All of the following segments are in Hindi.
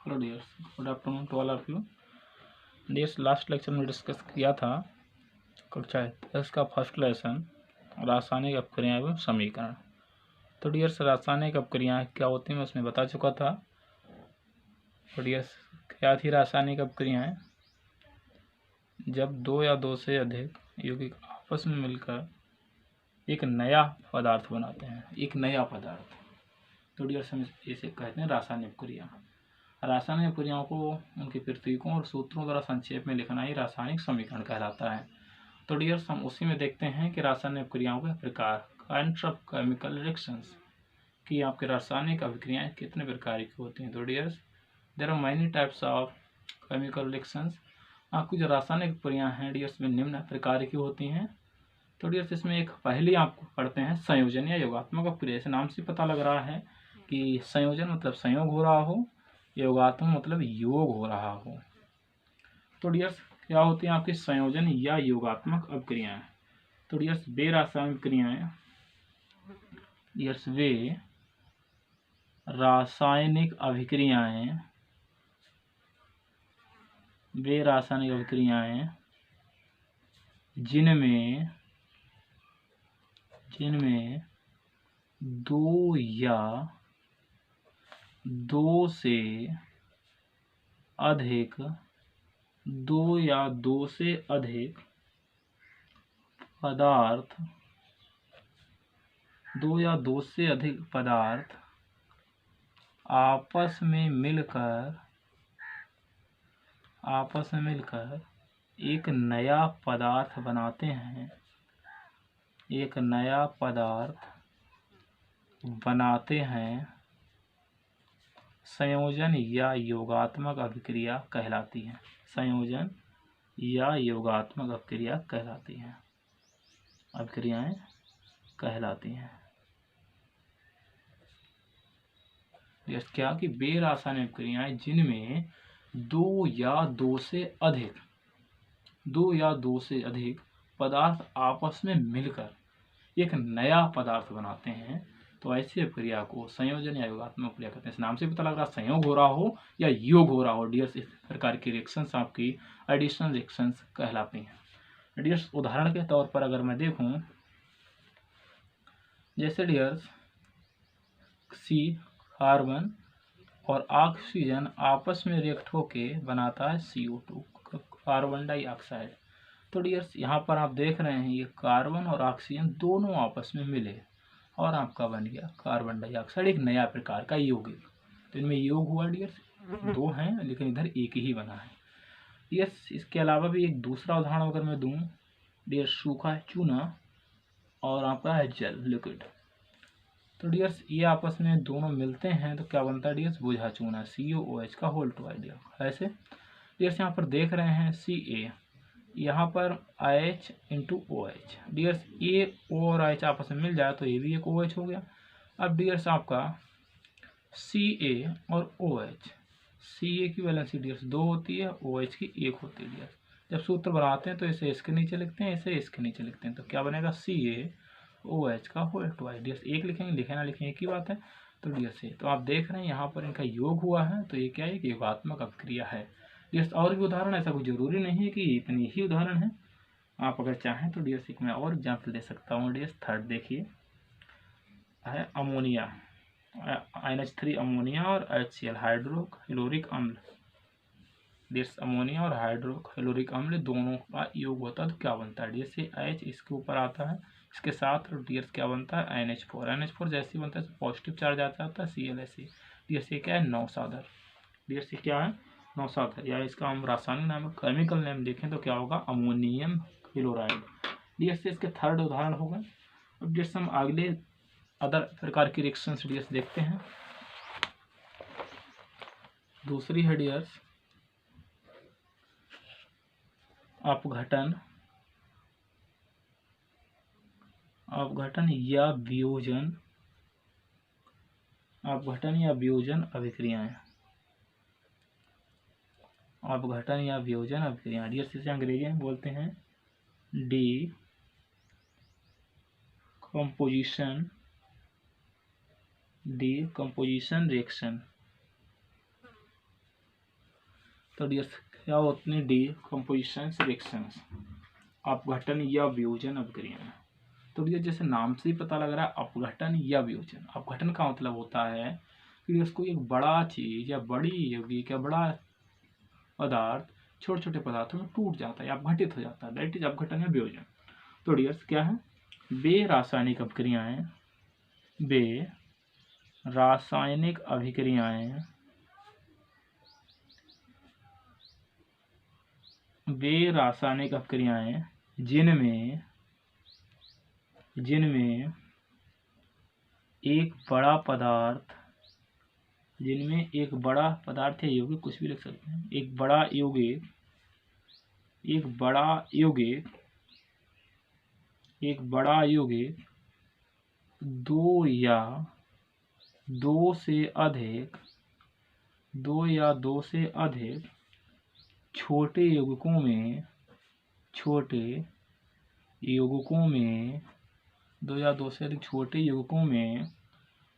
Hello dears, good afternoon to all of you dears. Last lecture में डिस्कस किया था कक्षा 10 का फर्स्ट लेसन रासायनिक अपक्रियाएं एवं समीकरण। तो डियर्स, रासायनिक अपक्रियाएं क्या होती हैं मैं उसमें बता चुका था। तो डियर्स, क्या थी रासायनिक अपक्रियाएं? जब दो या दो से अधिक यौगिक आपस में मिलकर एक नया पदार्थ बनाते हैं, एक नया पदार्थ। तो डियर्स, हम इसे कहते हैं रासायनिक अपक्रिया। रासायनिक अपक्रियाओं को उनके प्रतीकों और सूत्रों द्वारा संक्षेप में लिखना ही रासायनिक समीकरण कहलाता है। तो डियर्स, हम उसी में देखते हैं कि रासायनिक अपक्रियाओं के प्रकार, काइंड्स ऑफ केमिकल रिएक्शंस, कि आपके रासायनिक अभिक्रियाएं कितने प्रकार की होती हैं। तो dears, there are many types of chemical reactions. आपकी जो रासायनिक अपक्रियाएं हैं डियर्स में निम्न प्रकार की होती हैं। तो डियर्स, इसमें एक पहली आपको पढ़ते हैं संयोजन या योगात्मक अपक्रिया। से नाम से पता लग रहा है कि संयोजन मतलब संयोग हो रहा हो, योगात्मक मतलब योग हो रहा हो। तो डियर्स, क्या होती है आपकी संयोजन या योगात्मक अभिक्रियाएं? तो डियर्स, वे रासायनिक अभिक्रियाएं, डियर्स वे रासायनिक अभिक्रियाएं, वे रासायनिक अभिक्रियाएं जिनमें दो या दो से अधिक पदार्थ आपस में मिलकर एक नया पदार्थ बनाते हैं, संयोजन या योगात्मक अभिक्रिया कहलाती है। संयोजन या योगात्मक अभिक्रिया कहलाती हैं, अभिक्रियाएं कहलाती हैं। क्या कि वे रासायनिक अभिक्रियाएं जिनमें दो या दो से अधिक पदार्थ आपस में मिलकर एक नया पदार्थ बनाते हैं, तो ऐसी अभिक्रिया को संयोजन या योगात्मक अभिक्रिया कहते हैं। नाम से पता लग रहा संयोग हो रहा हो या योग हो रहा हो। डियर्स, इस प्रकार की रिएक्शंस आपकी एडिशनल रिएक्शंस कहलाती हैं। डियर्स, उदाहरण के तौर पर अगर मैं देखूं, जैसे डियर्स सी कार्बन और ऑक्सीजन आपस में रिएक्ट होके बनाता है CO2, कार्बन डाइऑक्साइड। तो डियर्स, यहाँ पर आप देख रहे हैं ये कार्बन और ऑक्सीजन दोनों आपस में मिले और आपका बन गया कार्बन डाइऑक्साइड, एक नया प्रकार का यौगिक। तो इनमें योग हुआ डियर्स, दो हैं लेकिन इधर एक ही बना है। डियर्स, इसके अलावा भी एक दूसरा उदाहरण अगर मैं दूं, डियर्स सूखा चूना और आपका है जल, लिक्विड। तो डियर्स, ये आपस में दोनों मिलते हैं तो क्या बनता है डियर्स? बुझा चूना, COOH का होल टू ऐसे। डियर्स, यहाँ पर देख रहे हैं Ca, यहाँ पर H into OH। Dears, A और H आपस में मिल जाए तो ये भी एक OH हो गया। अब डियर्स, आपका Ca और OH, Ca की वैलेंसी डियर्स 2 होती है, OH की 1 होती है। डियर्स, जब सूत्र बनाते हैं तो इसे इसके नीचे लिखते हैं, इसे इसके नीचे लिखते हैं, तो क्या बनेगा? CaOH का होल टू आई। डियर्स, एक लिखेंगे, लिखे ना लिखें एक ही बात है। तो डियर्स, तो आप देख रहे हैं यहाँ पर इनका योग हुआ है, तो ये क्या है? एक योगात्मक अभिक्रिया है। डियर्स, और भी उदाहरण, ऐसा कोई जरूरी नहीं है कि इतनी ही उदाहरण है। आप अगर चाहें तो डियर्स एक मैं और एग्जाम्पल दे सकता हूँ। डियर्स, थर्ड देखिए है अमोनिया, NH3 अमोनिया और HCl हाइड्रोक्लोरिक अम्ल। डियर्स, अमोनिया और हाइड्रोक्लोरिक अम्ल दोनों का योग होता है तो क्या बनता है? डियर्स, H इसके ऊपर आता है, इसके साथ डियर्स क्या बनता है? NH4 जैसे बनता है पॉजिटिव चार्ज आता है Cl ऐसे। डियर्स, ये क्या है? नौसादर। डियर्स, ये क्या है? नौसादर, या इसका हम रासायनिक नाम, केमिकल नेम देखें तो क्या होगा? Ammonium chloride. डियर्स, इसके थर्ड उदाहरण हो गए। अब डियर्स, हम अगले अदर प्रकार की रिएक्शंस डियर्स देखते हैं। दूसरी है डियर्स अपघटन या वियोजन अभिक्रियाएं। डियर्स, इसे अंग्रेजी में बोलते हैं डीकम्पोजिशन रिएक्शन। तो डियर्स क्या होते हैं डीकम्पोजिशन रिएक्शंस, अपघटन या वियोजन अभिक्रियाएं। तो डियर जैसे नाम से ही पता लग रहा है अपघटन या वियोजन। अपघटन का मतलब होता है कि उसको एक बड़ा चीज या बड़ी यौगिक या बड़ा पदार्थ छोटे छोटे पदार्थों में टूट जाता है या अपघटित हो जाता है, दैट इज अपघटन या वियोजन। तो डियर्स क्या है, वे रासायनिक अभिक्रियाएं, वे रासायनिक अभिक्रियाएं, वे रासायनिक अभिक्रियाएं जिनमें एक बड़ा पदार्थ, जिनमें एक बड़ा पदार्थ या यौगिक, कुछ भी लिख सकते हैं, एक बड़ा यौगिक, एक बड़ा यौगिक दो या दो से अधिक छोटे यौगिकों में दो या दो से अधिक छोटे यौगिकों में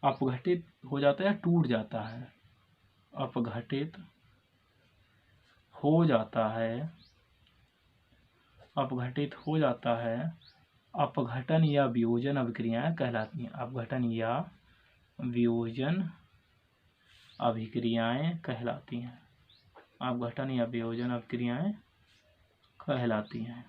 अपघटित हो जाता है या टूट जाता है, अपघटित हो जाता है, अपघटन या वियोजन अभिक्रियाएं कहलाती हैं। अपघटन या वियोजन अभिक्रियाएं कहलाती हैं। अपघटन या वियोजन अभिक्रियाएं कहलाती हैं।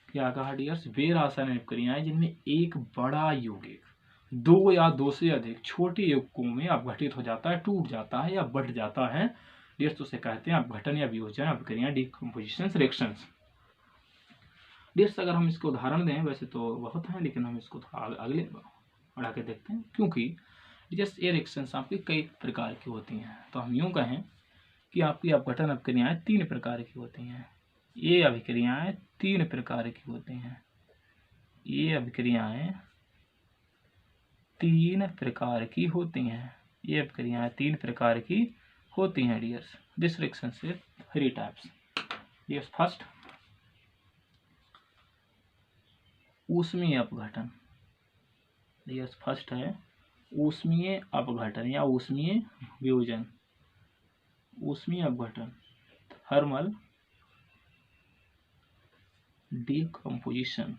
क्या कहा डियर्स, वे रासायनिक अभिक्रियाएं जिनमें एक बड़ा यौगिक दो या दो से अधिक छोटे यौगिकों में अपघटित हो जाता है, टूट जाता है या बढ़ जाता है, डियर्स उसे कहते हैं अपघटन या वियोजन अभिक्रियाएं, डीकम्पोजिशन रिएक्शंस। डियर्स अगर हम इसको उदाहरण दें, वैसे तो बहुत हैं लेकिन हम इसको अगले बढ़ा के देखते हैं, क्योंकि डियर्स ये रिएक्शंस आपकी कई प्रकार की होती हैं। तो हम यूँ कहें कि आपकी अपघटन अभिक्रियाएं तीन प्रकार की होती हैं। ये अभिक्रियाएं तीन प्रकार की होती हैं। ये अभिक्रियाएं तीन प्रकार की होती हैं। ये अभिक्रियाएं तीन प्रकार की होती हैं डियर्स। दिस रिएक्शन से 3 टाइप्स। डियर्स फर्स्ट, ऊष्मीय अपघटन। डियर्स फर्स्ट है ऊष्मीय अपघटन या ऊष्मीय वियोजन। ऊष्मीय अपघटन, थर्मल डीकम्पोजिशन।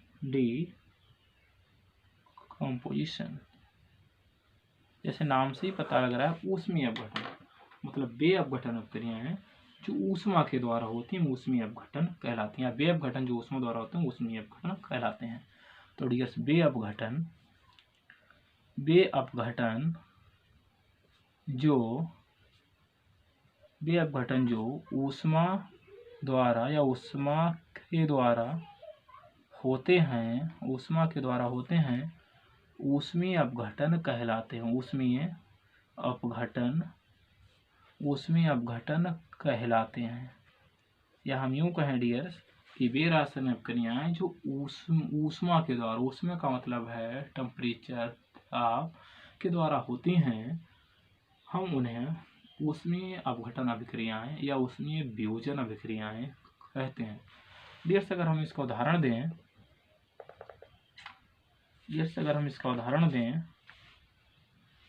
जैसे नाम से ही पता लग रहा है ऊष्मीय अपघटन, मतलब वे अपघटन अभिक्रियाएं हैं जो ऊष्मा के द्वारा होती हैं, ऊष्मीय अपघटन कहलाती हैं। वे अपघटन जो ऊष्मा द्वारा होते हैं ऊष्मीय अपघटन कहलाते हैं। तो डियर्स वे अपघटन जो ऊष्मा द्वारा या ऊष्मा के द्वारा होते हैं, ऊष्मीय अपघटन कहलाते हैं। ऊष्मीय अपघटन कहलाते हैं। या हम यूं कहें डियर्स कि वे रासायनिक अभिक्रियाएं जो ऊष्मा के द्वारा, ऊष्मा का मतलब है टेम्परेचर, ताप के द्वारा होती हैं, हम उन्हें ऊष्मीय अपघटन अभिक्रियाएं या ऊष्मीय वियोजन अभिक्रियाएं कहते हैं। डियर्स अगर हम इसका उदाहरण दें,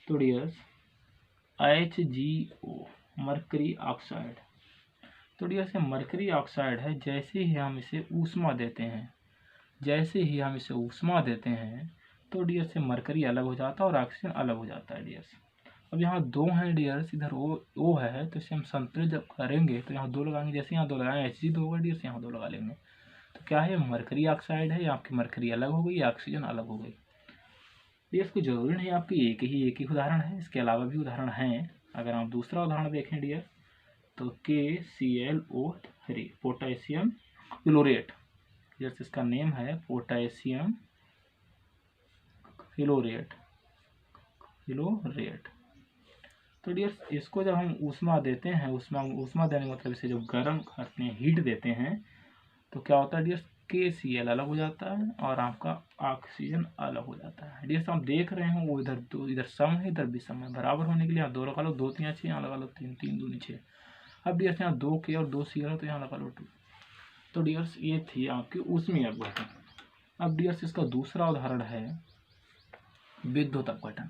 तो डियर्स HgO मरकरी ऑक्साइड। तो डियर्स ये मरकरी ऑक्साइड है, जैसे ही हम इसे ऊष्मा देते हैं तो डियर्स से मरकरी अलग हो जाता है और ऑक्सीजन अलग हो जाता है डियर्स। अब यहाँ दो हैं डियर्स, इधर O है, तो इसे हम संतुलित जब करेंगे तो यहाँ दो लगाएंगे, जैसे यहाँ दो लगाएंगे Hg होगा डियर्स, यहाँ दो लगा लेंगे। तो क्या है, मरकरी ऑक्साइड है, आपकी मरकरी अलग हो गई, ऑक्सीजन अलग हो गई। डियर्स को जरूरी नहीं आपकी एक ही उदाहरण है, इसके अलावा भी उदाहरण हैं। अगर आप दूसरा उदाहरण देखें डियर, तो KClO3 पोटेशियम क्लोरेट, डियर्स इसका नेम है पोटेशियम क्लोरेट। तो डियर्स इसको जब हम ऊष्मा देते हैं, ऊष्मा देने का मतलब इसे जब गर्म करते हैं, हीट देते हैं, तो क्या होता है डियर्स, KCl अलग हो जाता है और आपका ऑक्सीजन अलग हो जाता है। डियर्स आप देख रहे हो वो इधर सम है, इधर भी सम है, बराबर होने के लिए यहाँ दो लगा लो, 2 3 6, यहाँ लगा लो 3 3 दूनी 6। अब डियर्स यहाँ 2 K और 2 Cl, तो यहाँ लगा लो 2। तो डियर्स ये थी आपकी ऊष्मीय अपघटन। अब डियर्स इसका दूसरा उदाहरण है विद्युत अपघटन।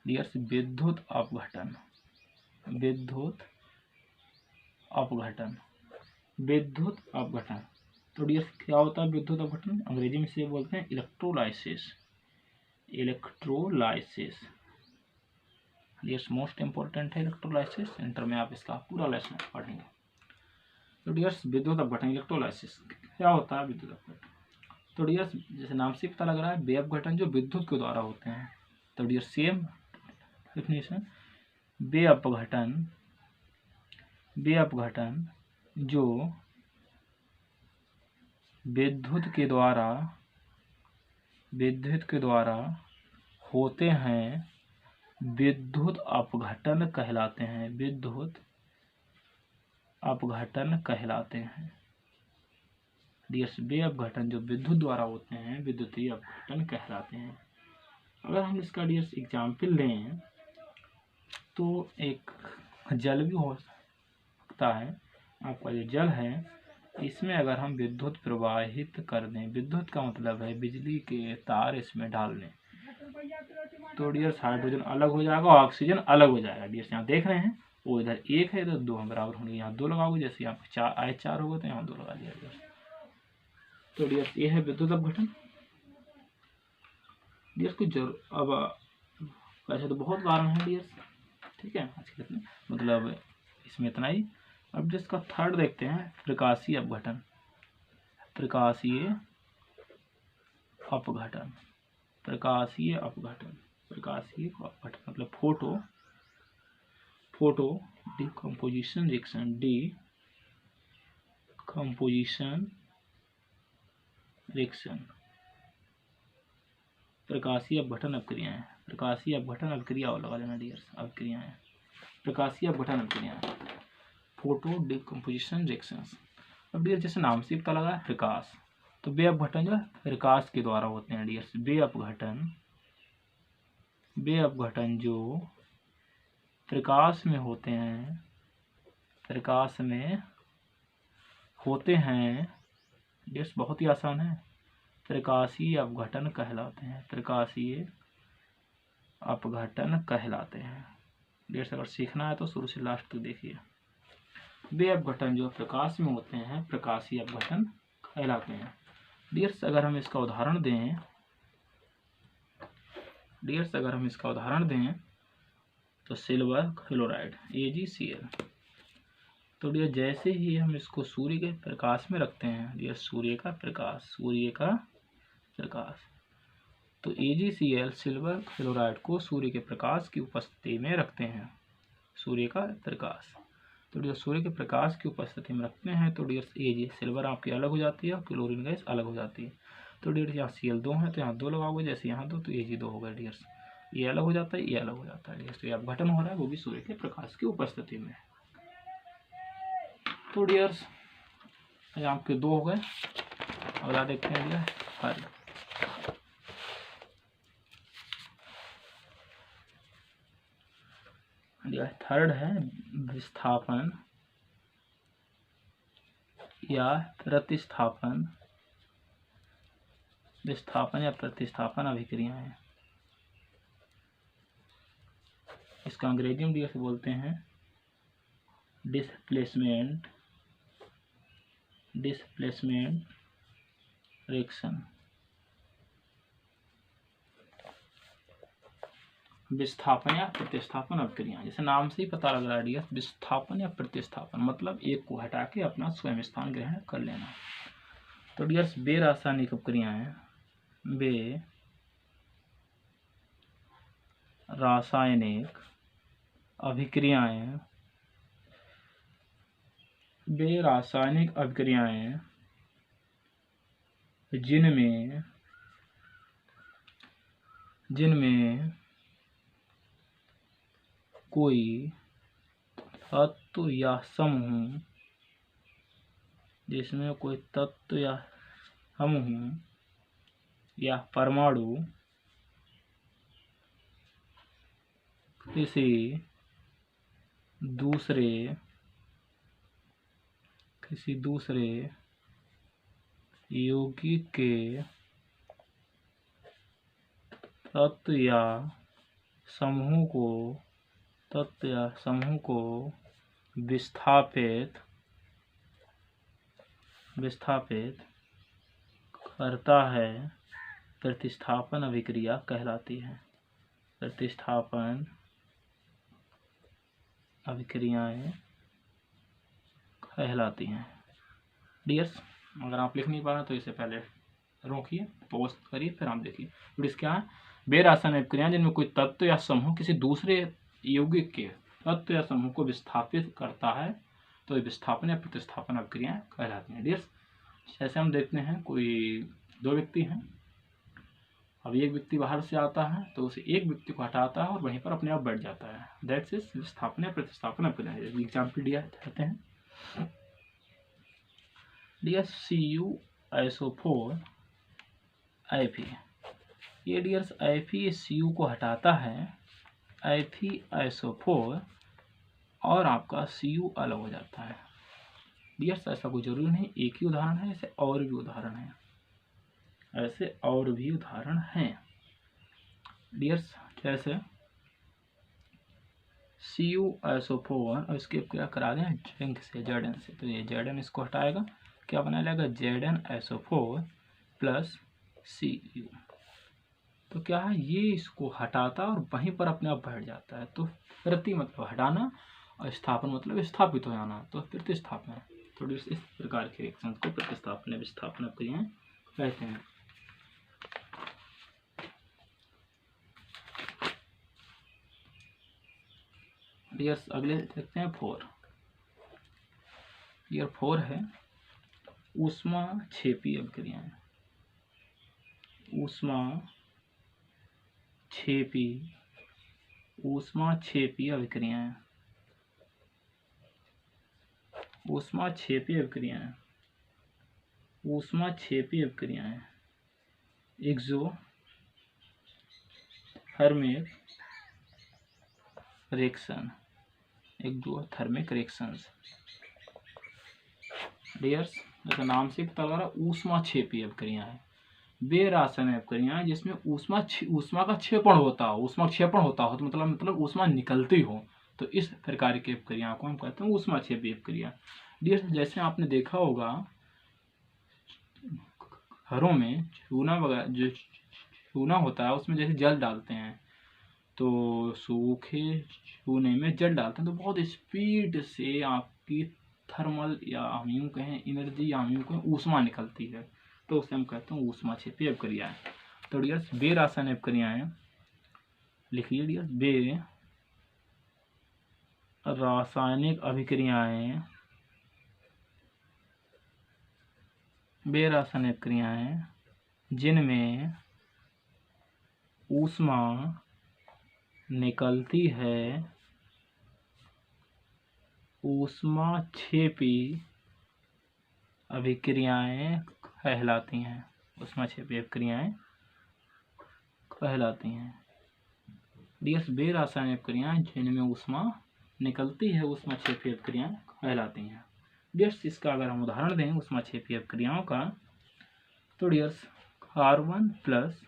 डियर्स विद्युत अपघटन, विद्युत अपघटन। विद्युत अपघटन। तो डियर क्या होता है विद्युत अपघटन? अंग्रेजी में से बोलते हैं electrolysis. Electrolysis dears most important है इलेक्ट्रोलाइसिस। इंटर में आप इसका पूरा लेसन पढ़ेंगे। तो डियर्स विद्युत अपघटन इलेक्ट्रोलाइसिस क्या होता है विद्युत अपघटन? तो डियर्स जैसे नाम से पता लग रहा है वे अपघटन जो विद्युत के द्वारा होते हैं। तो डियर सेम डेफिनेशन, वे अपघटन जो विद्युत के द्वारा होते हैं विद्युत अपघटन कहलाते हैं। विद्युत अपघटन कहलाते हैं। डियर्स वे अपघटन जो विद्युत द्वारा होते हैं विद्युतीय अपघटन कहलाते हैं। अगर हम इसका डियर्स एग्जाम्पल लें तो एक जल भी हो सकता है। आपका जो जल है इसमें अगर हम विद्युत प्रवाहित कर दें, विद्युत का मतलब है बिजली के तार इसमें डाल दें, तो डियर्स हाइड्रोजन अलग हो जाएगा, ऑक्सीजन अलग हो जाएगा। डियर्स यहाँ देख रहे हैं वो इधर एक है तो दो हम बराबर होंगे, यहाँ दो लगाओगे, जैसे यहाँ चार आए चार होगा तो यहाँ दो लगा दिया डियर्स। तो डियर्स ये है विद्युत अपघटन। डियर्स कुछ अब वैसे तो बहुत कारण है डियर्स, ठीक है आज के लिए मतलब इसमें इतना ही। अब जिसका थर्ड देखते हैं प्रकाशीय अपघटन। प्रकाशीय अपघटन। प्रकाशीय अपघटन। प्रकाशीय अपघटन मतलब photo decomposition reaction. Decomposition reaction प्रकाशीय अपघटन अभिक्रियाएं। प्रकाशीय अपघटन अभिक्रिया लगा लेना डियर्स, अभिक्रियाएं प्रकाशीय अपघटन अभिक्रियाएं फोटो डिकम्पोजिशन रिएक्शंस। अब डियर जैसे नाम से पता लगा है प्रकाश, तो वे अपघटन जो प्रकाश के द्वारा होते हैं डियर्स। वे अपघटन जो प्रकाश में होते हैं, प्रकाश में होते हैं डियर्स बहुत ही आसान है, प्रकाशीय अपघटन कहलाते हैं। प्रकाशीय अपघटन कहलाते हैं डियर्स। अगर सीखना है तो शुरू से लास्ट तक देखिए। वे अपघटन जो प्रकाश में होते हैं प्रकाशीय अपघटन कहलाते हैं डियर्स। अगर हम इसका उदाहरण दें डियर्स, अगर हम इसका उदाहरण दें तो सिल्वर क्लोराइड AgCl। तो डियर जैसे ही हम इसको सूर्य के प्रकाश में रखते हैं डियर, सूर्य का प्रकाश, तो AgCl सिल्वर क्लोराइड को सूर्य के प्रकाश की उपस्थिति में रखते हैं। सूर्य का प्रकाश, तो डियर सूर्य के प्रकाश की उपस्थिति में रखते हैं तो डियर Ag सिल्वर आपकी अलग हो जाती है और क्लोरीन गैस अलग हो जाती है। तो डियर यहाँ Cl 2 है तो यहाँ 2 लगाओगे, जैसे यहाँ 2 तो Ag 2 होगा डियर्स। ये अलग हो जाता है, ये अलग हो जाता है डियर्स। तो ये अपघटन हो रहा है वो भी सूर्य के प्रकाश की उपस्थिति में। तो डियर्स आपके 2 हो गए। अगला देखते हैं डियर थर्ड। थर्ड है विस्थापन या प्रतिस्थापन। विस्थापन या प्रतिस्थापन अभिक्रियाएं, इसका अंग्रेजी में डियर बोलते हैं डिस्प्लेसमेंट रिएक्शन। विस्थापन या प्रतिस्थापन अभिक्रिया, जैसे नाम से ही पता लग रहा है डियर, विस्थापन या प्रतिस्थापन मतलब एक को हटा के अपना स्वयं स्थान ग्रहण कर लेना। तो डियर्स वे रासायनिक अभिक्रियाएं, वे रासायनिक अभिक्रियाएं जिनमें कोई तत्व या समूह, जिसमें कोई तत्व या समूह या परमाणु किसी दूसरे यौगिक के तत्व या समूह को तत्व या समूह को विस्थापित करता है प्रतिस्थापन अभिक्रिया कहलाती है। प्रतिस्थापन अभिक्रियाएं कहलाती हैं। डियर्स, अगर आप लिख नहीं पा रहे तो इसे पहले रोकिए, पॉज करिए, फिर आप देखिए। डियर्स क्या है? वे रासायनिक अभिक्रियाएं जिनमें कोई तत्व या समूह किसी दूसरे यौगिक के तत्व या समूह को विस्थापित करता है तो ये विस्थापन या प्रतिस्थापन अभिक्रियाएं कहलाती हैं। डियर्स, जैसे हम देखते हैं कोई दो व्यक्ति हैं, अब एक व्यक्ति बाहर से आता है तो उसे एक व्यक्ति को हटाता है और वहीं पर अपने आप बैठ जाता है। दैट्स इज विस्थापन या प्रतिस्थापन अभिक्रिया। एग्जाम्पल दिया चाहते हैं। डियर्स, CuSO4 Fe, ये डियर्स Fe Cu को हटाता है, FeSO4 और आपका Cu अलग हो जाता है। डियर्स, ऐसा कोई जरूरी नहीं एक ही उदाहरण है, ऐसे और भी उदाहरण हैं, डियर्स जैसे CuSO4 और इसके क्या करा दें जिंक से, Zn से, तो ये Zn इसको हटाएगा, क्या बना लेगा ZnSO4 प्लस Cu। तो क्या है, ये इसको हटाता और वहीं पर अपने आप बैठ जाता है। तो प्रति मतलब हटाना और स्थापन मतलब स्थापित हो जाना, तो प्रतिस्थापन। तो इस प्रकार के रिएक्शन को प्रतिस्थापन या विस्थापन अभिक्रियाएं कहते हैं। डियर्स, अगले देखते हैं 4। डियर 4 है ऊष्माक्षेपी अभिक्रियाएं। ऊष्माक्षेपी अभिक्रियाएं एक्सोथर्मिक रिएक्शंस। डियर्स, जैसे नाम से पता लग रहा है ऊष्माक्षेपी अभिक्रिया है। वे रासायनिक अभिक्रियाएं जिसमें ऊष्मा का क्षेपण होता हो, तो मतलब ऊष्मा निकलती हो, तो इस प्रकार की अभिक्रिया को हम कहते हैं ऊष्माक्षेपी अभिक्रिया। डियर्स, जैसे आपने देखा होगा घरों में चूना वगैरह, जो चूना होता है उसमें जैसे जल डालते हैं, तो सूखे चूने में जल डालते हैं तो बहुत स्पीड से आपकी थर्मल या हम यूँ कहें एनर्जी या हम यूँ कहें ऊष्मा निकलती है, तो उसे हम कहते हैं ऊष्माक्षेपी अभिक्रियाएं। तो डियर्स, वे रासायनिक अभिक्रियाएं लिखिए। डियर्स, वे रासायनिक अभिक्रियाएं जिनमें ऊष्मा निकलती है ऊष्माक्षेपी अभिक्रियाएं कहलाती हैं। डियर्स, वे रासायनिक अभिक्रियाएं जिनमें ऊष्मा निकलती है ऊष्माक्षेपी अभिक्रियाएं कहलाती हैं। डियर्स, इसका अगर हम उदाहरण दें ऊष्माक्षेपी अभिक्रियाओं का, तो डियर्स कार्बन प्लस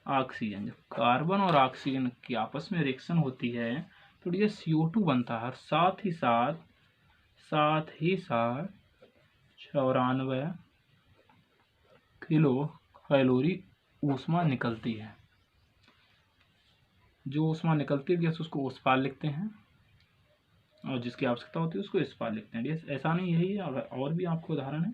ऑक्सीजन, जब कार्बन और ऑक्सीजन की आपस में रिएक्शन होती है तो डियर्स CO2 बनता है, साथ ही साथ 94 किलो कैलोरी ऊष्मा निकलती है। जो ऊष्मा निकलती है डियर्स उसको उस पार लिखते हैं और जिसकी आवश्यकता होती है उसको इस पार लिखते हैं। डियर्स, ऐसा नहीं यही है, अगर और भी आपको उदाहरण है।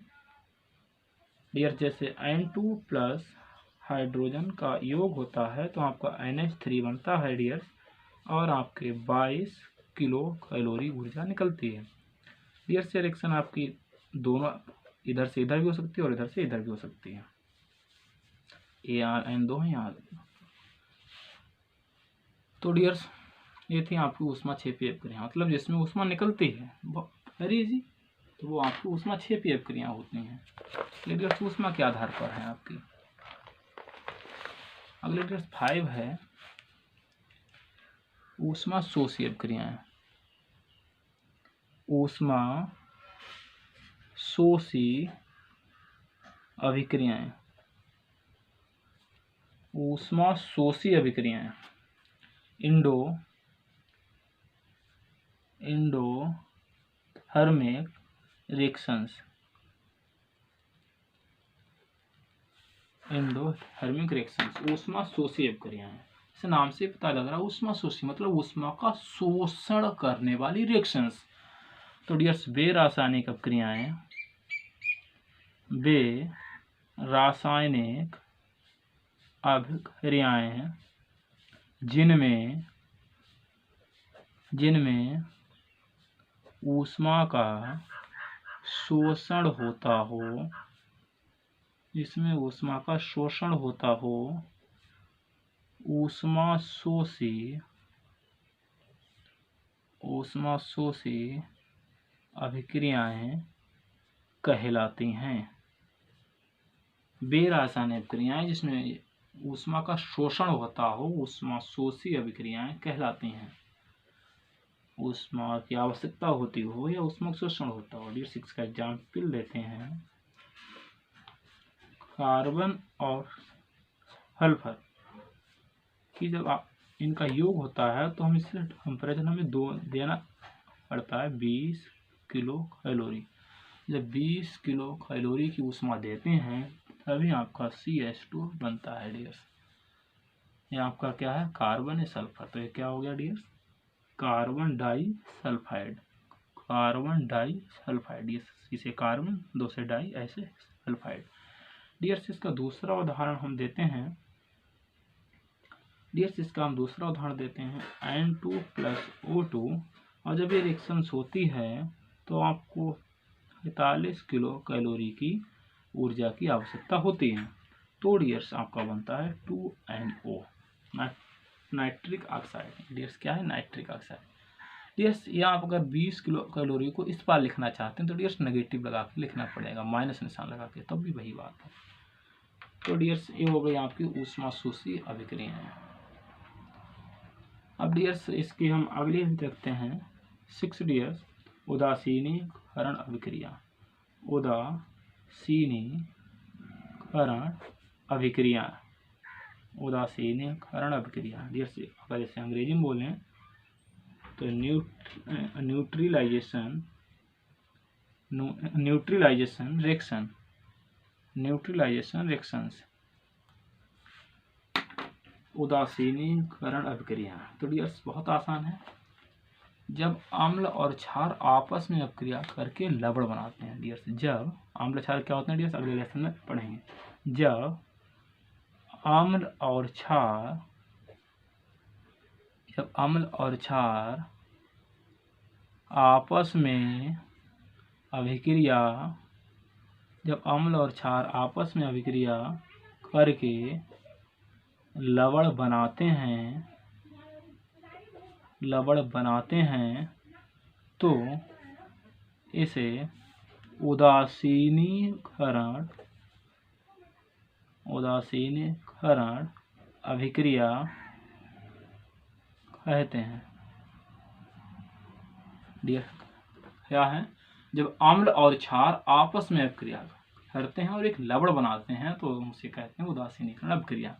डियर्स, जैसे N2 प्लस हाइड्रोजन का योग होता है तो आपका NH3 बनता है डियर्स, और आपके 22 किलो कैलोरी ऊर्जा निकलती है। डियर्स, ये रिएक्शन आपकी दोनों इधर से इधर भी हो सकती है और इधर से इधर भी हो सकती है। ArN2 है यहाँ। तो डियर्स, ये थी आपकी ऊष्माक्षेपी अभिक्रिया, मतलब जिसमें ऊष्मा निकलती है, वेरी इजी, तो वो आपकी ऊष्माक्षेपी अभिक्रिया होती हैं। डियर्स, ऊष्मा के आधार पर है आपकी। अगले डियर्स 5 है ऊष्मा शोषी अभिक्रियाएं। ऊष्मा शोषी अभिक्रियाएं Indo endothermic reactions, endothermic reactions ऊष्मा शोषी अभिक्रियाएं। इस नाम से पता लग रहा है ऊष्मा शोषी मतलब ऊष्मा का शोषण करने वाली रिएक्शंस। तो डियर्स वे रासायनिक अभिक्रियाएं, वे रासायनिक अभिक्रियाएं जिनमें ऊष्मा का शोषण होता हो, जिसमें ऊष्मा का शोषण होता हो, ऊष्मा शोषी अभिक्रियाएं कहलाती हैं। वे रासायनिक अभिक्रियाएं जिसमें ऊष्मा का शोषण होता हो, ऊष्मा शोषी अभिक्रियाएं कहलाती हैं। ऊष्मा की आवश्यकता होती हो या ऊष्मा का शोषण होता हो। डियर 6 का एग्जाम्पल देते हैं। कार्बन और सल्फर कि जब इनका योग होता है तो हम इससे कंपेरिजन हमें दो देना पड़ता है 20 किलो कैलोरी। जब 20 किलो कैलोरी की ऊष्मा देते हैं तभी आपका CH2 बनता है डियर्स। ये आपका क्या है, कार्बन है सल्फर, तो ये क्या हो गया dears, carbon disulphide. Carbon disulphide, ये इसे कार्बन, दो से डाई, ऐसे सल्फाइड। डियर्स इसका दूसरा उदाहरण हम देते हैं। डियर्स इसका हम दूसरा उदाहरण देते हैं N2+O2। और जब ये रिएक्शन होती है तो आपको 45 किलो कैलोरी की ऊर्जा की आवश्यकता होती है। तो डियर्स आपका बनता है 2NO, नाइट्रिक ऑक्साइड। डियर्स क्या है, नाइट्रिक ऑक्साइड। डियर्स यहाँ आप अगर 20 किलो कैलोरी को इस बार लिखना चाहते हैं तो डियर्स नेगेटिव लगा के लिखना पड़ेगा, माइनस निशान लगा के, तब भी वही बात है। तो डियर्स ये हो गई आपकी ऊष्मा शोषी अभिक्रियाएं। अब डियर्स इसकी हम अगली देखते हैं 6 डियर्स, उदासीनीकरण अभिक्रिया। उदासीनीकरण अभिक्रिया, उदासीनीकरण अभिक्रिया। डियर्स अगर इसे अंग्रेजी में बोलें तो न्यूट्रलाइजेशन रिएक्शंस, उदासीनीकरण अभिक्रिया। तो डियर्स बहुत आसान है। जब अम्ल और क्षार आपस में अभिक्रिया करके लवण बनाते हैं डियर्स, जब अम्ल क्षार क्या होते हैं डियर्स, अगले लेसन में पढ़ेंगे। जब अम्ल और क्षार आपस में अभिक्रिया, जब अम्ल और क्षार आपस में अभिक्रिया करके लवण बनाते हैं तो इसे उदासीनीकरण अभिक्रिया कहते हैं। क्या है, जब अम्ल और क्षार आपस में अभिक्रिया करते हैं और एक लवण बनाते हैं तो उसे कहते हैं उदासीनीकरण अभिक्रिया।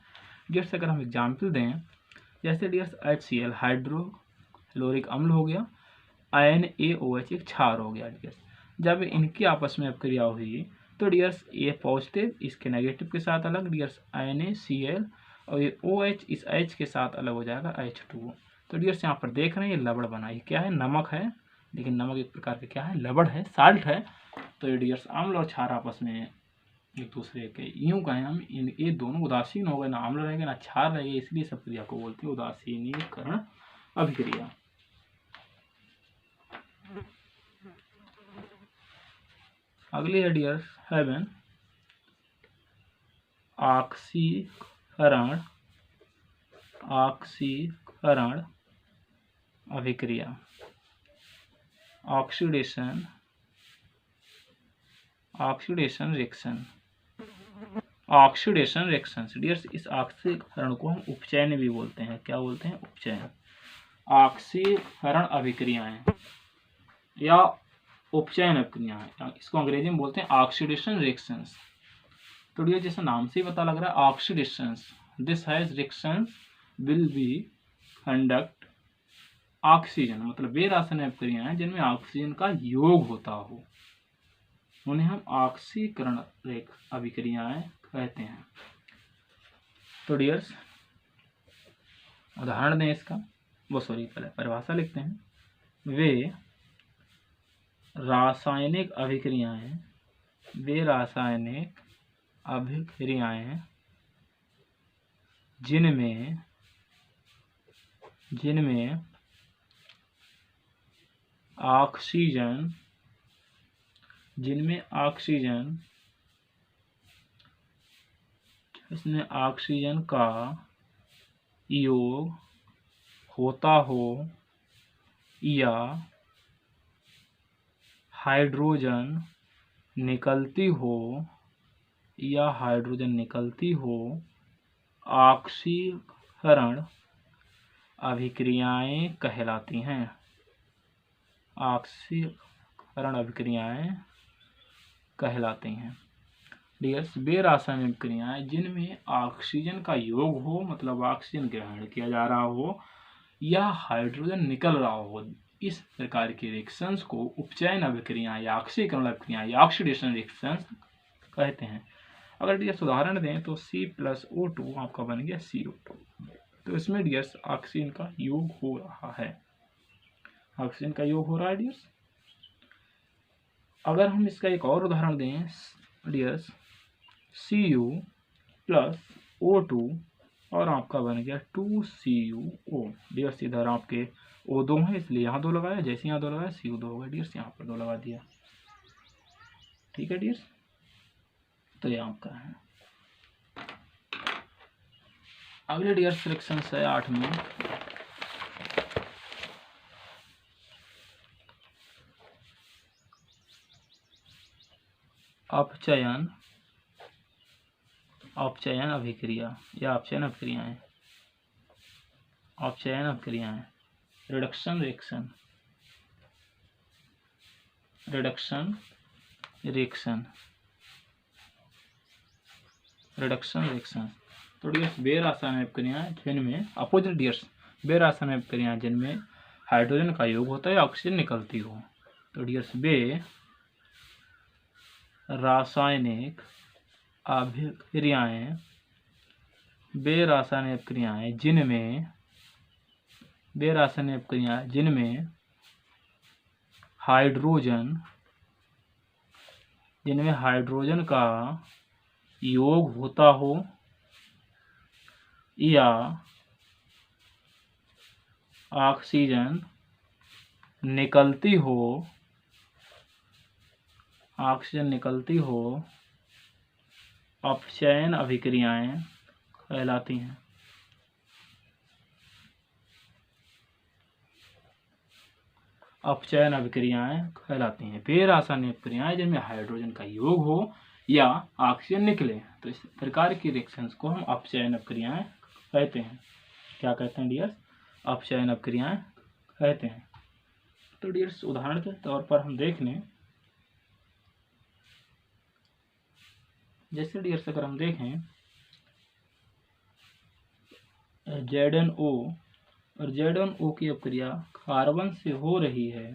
डियर्स अगर हम एग्जाम्पल दें, जैसे डियर्स HCl हाइड्रोक्लोरिक अम्ल हो गया, NaOH एक क्षार हो गया। डियर्स जब इनकी आपस में अभिक्रिया हुई तो डियर्स ये पॉजिटिव इसके नेगेटिव के साथ अलग, डियर्स NaCl, और ये OH इस H के साथ अलग हो जाएगा H2। तो डियर्स यहाँ पर देख रहे हैं ये लवण बना, ये क्या है, नमक है, लेकिन नमक एक प्रकार के क्या है, लवण है, साल्ट है। तो ये डियर्स अम्ल और क्षार आपस में एक दूसरे के यूं कहें हम, ये दोनों उदासीन हो गए, ना अम्ल रहेगा ना क्षार रहेगा, इसलिए सब क्रिया को बोलते हैं उदासीनीकरण अभिक्रिया। अगली है डियर्स 7 ऑक्सीकरण अभिक्रिया, ऑक्सीडेशन रिएक्शंस। डियर्स इस ऑक्सीकरण को हम उपचयन भी बोलते हैं। क्या बोलते हैं, उपचयन। ऑक्सीकरण अभिक्रियाएं या उपचयन अभिक्रियाएं, इसको अंग्रेजी में बोलते हैं ऑक्सीडेशन रिएक्शंस। तो डियर जैसे नाम से ही पता लग रहा है oxidations, this has reactions will be conduct oxygen मतलब वे रासायनिक अभिक्रियाएं जिनमें ऑक्सीजन का योग होता हो, उन्हें हम ऑक्सीकरण अभिक्रियाएं कहते हैं। तो डियर्स उदाहरण दें इसका, पहले परिभाषा लिखते हैं। वे रासायनिक अभिक्रियाएं जिनमें ऑक्सीजन का योग होता हो या हाइड्रोजन निकलती हो, ऑक्सीकरण अभिक्रियाएं कहलाती हैं। डियर्स वे रासायनिक अभिक्रियाएं जिनमें ऑक्सीजन का योग हो मतलब ऑक्सीजन ग्रहण किया जा रहा हो या हाइड्रोजन निकल रहा हो, इस प्रकार के रिएक्शंस को उपचयन अभिक्रियाएं या ऑक्सीकरण अभिक्रियाएं या ऑक्सीडेशन रिएक्शंस कहते हैं। अगर डियर्स उदाहरण दें तो C+O2 आपका बन गया CO2। तो इसमें डियर्स ऑक्सीजन का योग हो रहा है, डियर्स। अगर हम इसका एक और उदाहरण दें डियर्स Cu+O2 और आपका बन गया 2CuO। डियर्स इधर आपके O2 है इसलिए यहाँ 2 लगाया, जैसे यहाँ 2 लगाया CO2 होगा डियर्स, यहाँ पर 2 लगा दिया। ठीक है डियर्स, तो ये आपका है। अगले डियर्स रिएक्शन है 8 में अपचयन अभिक्रिया या अपचयन अभिक्रियाएं रिडक्शन रिएक्शन। तो डियर्स वे रासायनिक अभिक्रियाएं जिनमें अपोजिट डियर्स वे रासायनिक अभिक्रियाएं जिनमें हाइड्रोजन का योग होता है, ऑक्सीजन निकलती हो। तो डियर्स वे रासायनिक अभिक्रियाएं जिनमें हाइड्रोजन का योग होता हो या ऑक्सीजन निकलती हो, अपचयन अभिक्रियाएं कहलाती हैं। वे रासायनिक अभिक्रियाएं जिनमें हाइड्रोजन का योग हो या ऑक्सीजन निकले, तो इस प्रकार की रिएक्शंस को हम अपचयन अभिक्रियाएं कहते हैं। क्या कहते हैं डियर्स? अपचयन अभिक्रियाएं कहते हैं। तो डियर्स उदाहरण के तौर पर हम देख लें, जैसे डियर्स अगर हम देखें ZnO और ZnO की अभिक्रिया कार्बन से हो रही है।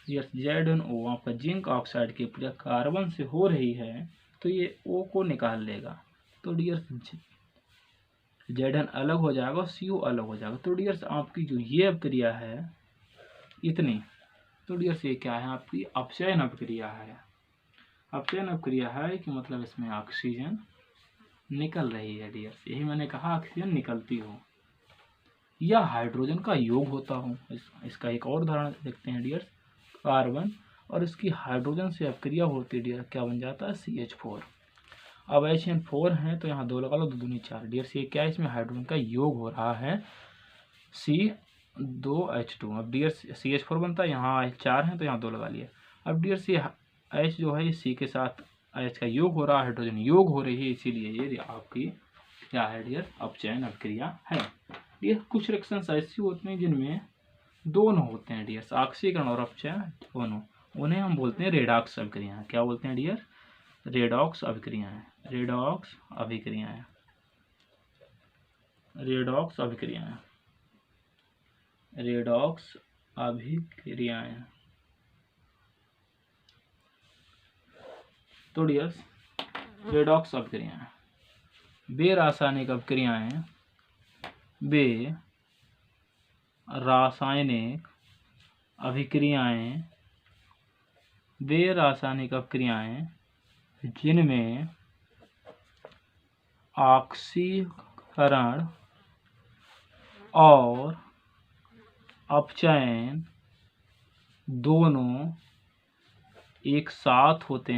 यस, ZnO आपका जिंक ऑक्साइड की अभिक्रिया कार्बन से हो रही है, तो ये O को निकाल लेगा। तो डियर्स Zn अलग हो जाएगा और CO अलग हो जाएगा। तो डियर्स आपकी जो ये अभिक्रिया है इतनी, तो डियर्स ये क्या है? आपकी अपचयन अभिक्रिया है। अपचयन अभिक्रिया है कि मतलब इसमें ऑक्सीजन निकल रही है डियर्स, यही मैंने कहा, ऑक्सीजन निकलती हो या हाइड्रोजन का योग होता हो। इसका एक और उदाहरण देखते हैं डियर्स, कार्बन और इसकी हाइड्रोजन से अभिक्रिया होती है डियर, क्या बन जाता है? CH4। अब HN4 है तो यहाँ 2 लगा लो, 2 दूनी 4 डियर्स, ये क्या है? इसमें हाइड्रोजन का योग हो रहा है C2H2। अब डियर्स CH4 बनता है, यहाँ 4 है तो यहाँ 2 लगा लिया। अब डियर्स ये H जो है C के साथ H का योग हो रहा है, हाइड्रोजन योग हो रही है, इसीलिए ये आपकी क्या है डियर? अपचयन अभिक्रिया है। डियर कुछ रिएक्शंस ऐसी होती हैं जिनमें दोनों होते हैं डियर्स, ऑक्सीकरण और अपचयन दोनों, उन्हें हम बोलते हैं रेडॉक्स अभिक्रियाएं। क्या बोलते हैं डियर? रेडॉक्स अभिक्रियाएं। रेडॉक्स अभिक्रियाएं। तो डियर्स, रेडॉक्स अभिक्रियाएं वे रासायनिक अभिक्रियाएं जिनमें ऑक्सीकरण और अपचयन दोनों एक साथ होते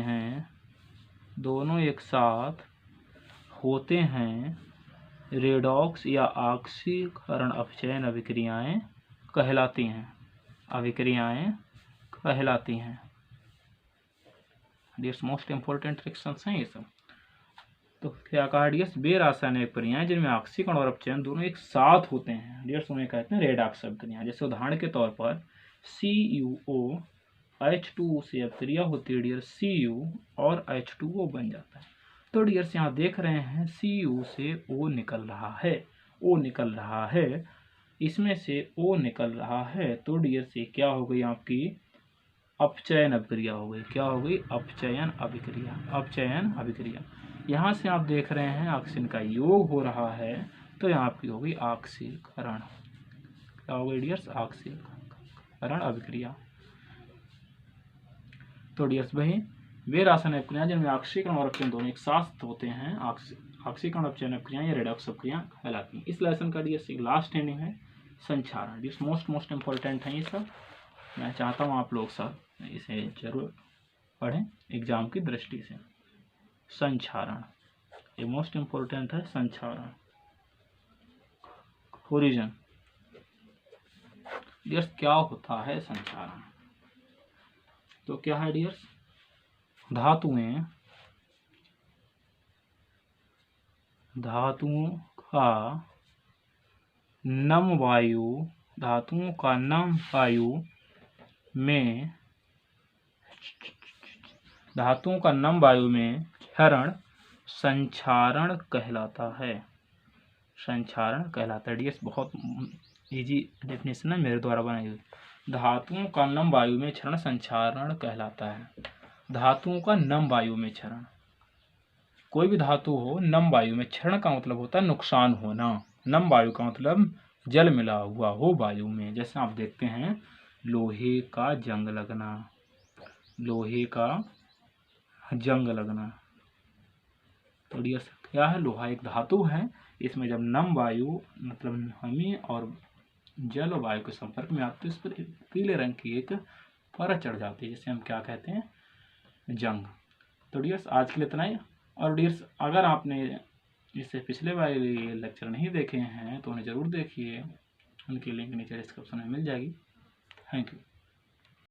हैं, रेडॉक्स या ऑक्सीकरण अपचयन अभिक्रियाएं कहलाती हैं। डियर्स, मोस्ट इंपॉर्टेंट रिएक्शंस हैं ये सब। तो क्या कहा डियर्स, वे रासायनिक अभिक्रियाएं जिनमें ऑक्सीकरण और अपचयन दोनों एक साथ होते हैं, डियर्स उन्हें कहते हैं रेडॉक्स अभिक्रियाएं। जैसे उदाहरण के तौर पर CuOH2O से अभिक्रिया होती है डियर्स, Cu और H2O बन जाता है। तो डियर्स यहाँ देख रहे हैं Cu से O निकल रहा है, इसमें से O निकल रहा है। तो डियर्स ये क्या हो गई आपकी अपचयन अभिक्रिया हो गई। क्या हो गई? अपचयन अभिक्रिया। यहाँ से आप देख रहे हैं ऑक्सीजन का योग हो रहा है, तो यहाँ आपकी हो गई ऑक्सीकरण। क्या हो गई डियर्स? ऑक्सीकरण अभिक्रिया। तो डियर्स भाई, वे रासायनिक अभिक्रियाएं जिनमें ऑक्सीकरण और अपचयन दोनों एक साथ होते हैं, ऑक्सीकरण अपचयन अभिक्रियाएं या रेडॉक्स अभिक्रियाएं कहलाती हैं। इस लेसन का डियर्स लास्ट एंडिंग है संचारण। डियर्स मोस्ट इंपॉर्टेंट है ये सब। मैं चाहता हूँ आप लोग सब इसे जरूर पढ़ें एग्जाम की दृष्टि से। संचारण, ये मोस्ट इंपॉर्टेंट है। संचारण, ओरिजिन। डियर्स, क्या होता है संचारण? तो क्या है डियर्स, धातुओं का नम वायु में क्षरण संचारण कहलाता है। डियर्स, बहुत इजी डेफिनेशन है मेरे द्वारा बनाई हुई। धातुओं का नम वायु में क्षरण संचारण कहलाता है। धातुओं का नम वायु में क्षरण, कोई भी धातु हो, नम वायु में क्षरण का मतलब होता है नुकसान होना। नम वायु का मतलब जल मिला हुआ हो वायु में। जैसे आप देखते हैं लोहे का जंग लगना। तो डियर्स, क्या है? लोहा एक धातु है, इसमें जब नम वायु मतलब नमी और जल और वायु के संपर्क में आते हैं, इस पर पीले रंग की एक परत चढ़ जाती है, जिसे हम क्या कहते हैं? जंग। तो डियर्स, आज के लिए इतना ही। और डियर्स, अगर आपने इससे पिछले वाले लेक्चर नहीं देखे हैं तो उन्हें ज़रूर देखिए, उनकी लिंक नीचे डिस्क्रिप्शन में मिल जाएगी। Thank you.